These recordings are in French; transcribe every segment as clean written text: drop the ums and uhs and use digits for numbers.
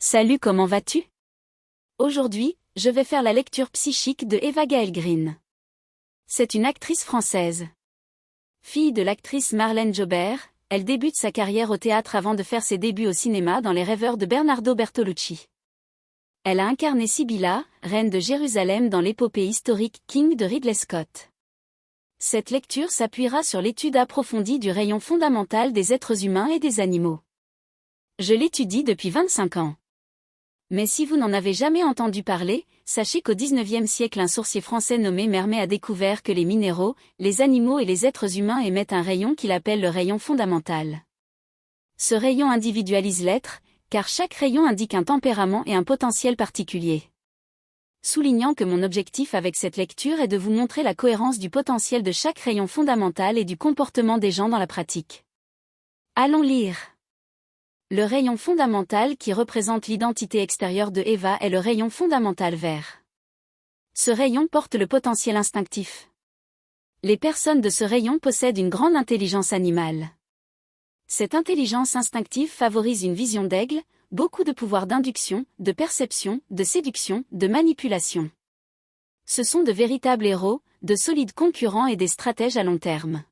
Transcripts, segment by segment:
Salut, comment vas-tu? Aujourd'hui, je vais faire la lecture psychique de Eva Gaël Green. C'est une actrice française. Fille de l'actrice Marlène Jobert, elle débute sa carrière au théâtre avant de faire ses débuts au cinéma dans Les Rêveurs de Bernardo Bertolucci. Elle a incarné Sibylla, reine de Jérusalem dans l'épopée historique King de Ridley Scott. Cette lecture s'appuiera sur l'étude approfondie du rayon fondamental des êtres humains et des animaux. Je l'étudie depuis 25 ans. Mais si vous n'en avez jamais entendu parler, sachez qu'au XIXe siècle un sourcier français nommé Mermet a découvert que les minéraux, les animaux et les êtres humains émettent un rayon qu'il appelle le rayon fondamental. Ce rayon individualise l'être, car chaque rayon indique un tempérament et un potentiel particulier. Soulignant que mon objectif avec cette lecture est de vous montrer la cohérence du potentiel de chaque rayon fondamental et du comportement des gens dans la pratique. Allons lire. Le rayon fondamental qui représente l'identité extérieure de Eva est le rayon fondamental vert. Ce rayon porte le potentiel instinctif. Les personnes de ce rayon possèdent une grande intelligence animale. Cette intelligence instinctive favorise une vision d'aigle, beaucoup de pouvoir d'induction, de perception, de séduction, de manipulation. Ce sont de véritables héros, de solides concurrents et des stratèges à long terme.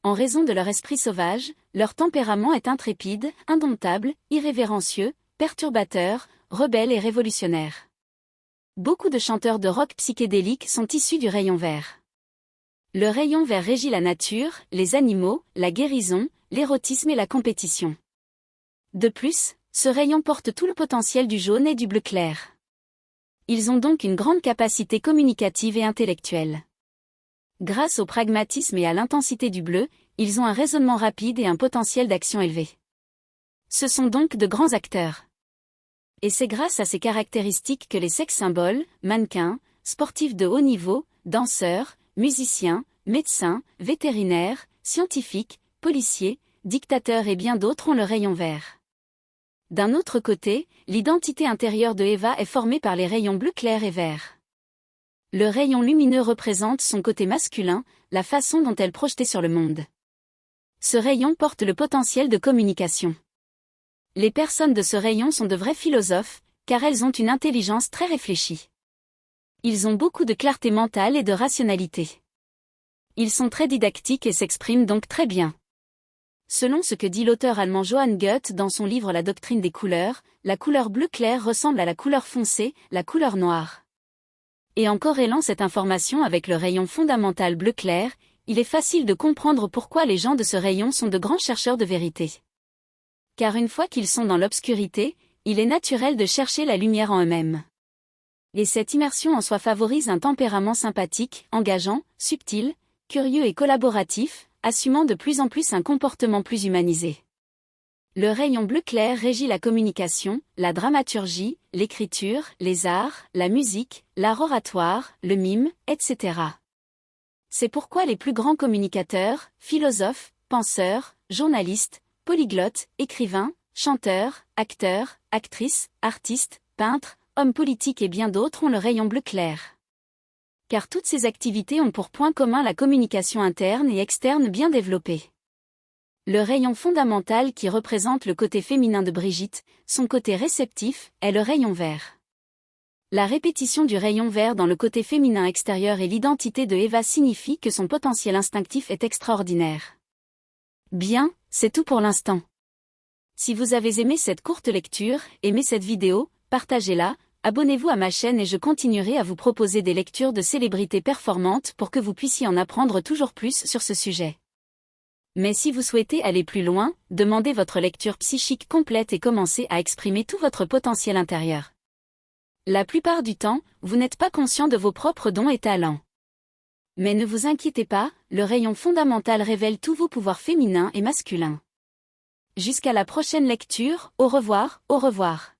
En raison de leur esprit sauvage, leur tempérament est intrépide, indomptable, irrévérencieux, perturbateur, rebelle et révolutionnaire. Beaucoup de chanteurs de rock psychédélique sont issus du rayon vert. Le rayon vert régit la nature, les animaux, la guérison, l'érotisme et la compétition. De plus, ce rayon porte tout le potentiel du jaune et du bleu clair. Ils ont donc une grande capacité communicative et intellectuelle. Grâce au pragmatisme et à l'intensité du bleu, ils ont un raisonnement rapide et un potentiel d'action élevé. Ce sont donc de grands acteurs. Et c'est grâce à ces caractéristiques que les sex symboles, mannequins, sportifs de haut niveau, danseurs, musiciens, médecins, vétérinaires, scientifiques, policiers, dictateurs et bien d'autres ont le rayon vert. D'un autre côté, l'identité intérieure de Eva est formée par les rayons bleu clair et vert. Le rayon lumineux représente son côté masculin, la façon dont elle projetait sur le monde. Ce rayon porte le potentiel de communication. Les personnes de ce rayon sont de vrais philosophes, car elles ont une intelligence très réfléchie. Ils ont beaucoup de clarté mentale et de rationalité. Ils sont très didactiques et s'expriment donc très bien. Selon ce que dit l'auteur allemand Johann Goethe dans son livre La doctrine des couleurs, la couleur bleu clair ressemble à la couleur foncée, la couleur noire. Et en corrélant cette information avec le rayon fondamental bleu clair, il est facile de comprendre pourquoi les gens de ce rayon sont de grands chercheurs de vérité. Car une fois qu'ils sont dans l'obscurité, il est naturel de chercher la lumière en eux-mêmes. Et cette immersion en soi favorise un tempérament sympathique, engageant, subtil, curieux et collaboratif, assumant de plus en plus un comportement plus humanisé. Le rayon bleu clair régit la communication, la dramaturgie, l'écriture, les arts, la musique, l'art oratoire, le mime, etc. C'est pourquoi les plus grands communicateurs, philosophes, penseurs, journalistes, polyglottes, écrivains, chanteurs, acteurs, actrices, artistes, peintres, hommes politiques et bien d'autres ont le rayon bleu clair. Car toutes ces activités ont pour point commun la communication interne et externe bien développée. Le rayon fondamental qui représente le côté féminin de Brigitte, son côté réceptif, est le rayon vert. La répétition du rayon vert dans le côté féminin extérieur et l'identité de Eva signifie que son potentiel instinctif est extraordinaire. Bien, c'est tout pour l'instant. Si vous avez aimé cette courte lecture, aimé cette vidéo, partagez-la, abonnez-vous à ma chaîne et je continuerai à vous proposer des lectures de célébrités performantes pour que vous puissiez en apprendre toujours plus sur ce sujet. Mais si vous souhaitez aller plus loin, demandez votre lecture psychique complète et commencez à exprimer tout votre potentiel intérieur. La plupart du temps, vous n'êtes pas conscient de vos propres dons et talents. Mais ne vous inquiétez pas, le rayon fondamental révèle tous vos pouvoirs féminins et masculins. Jusqu'à la prochaine lecture, au revoir, au revoir.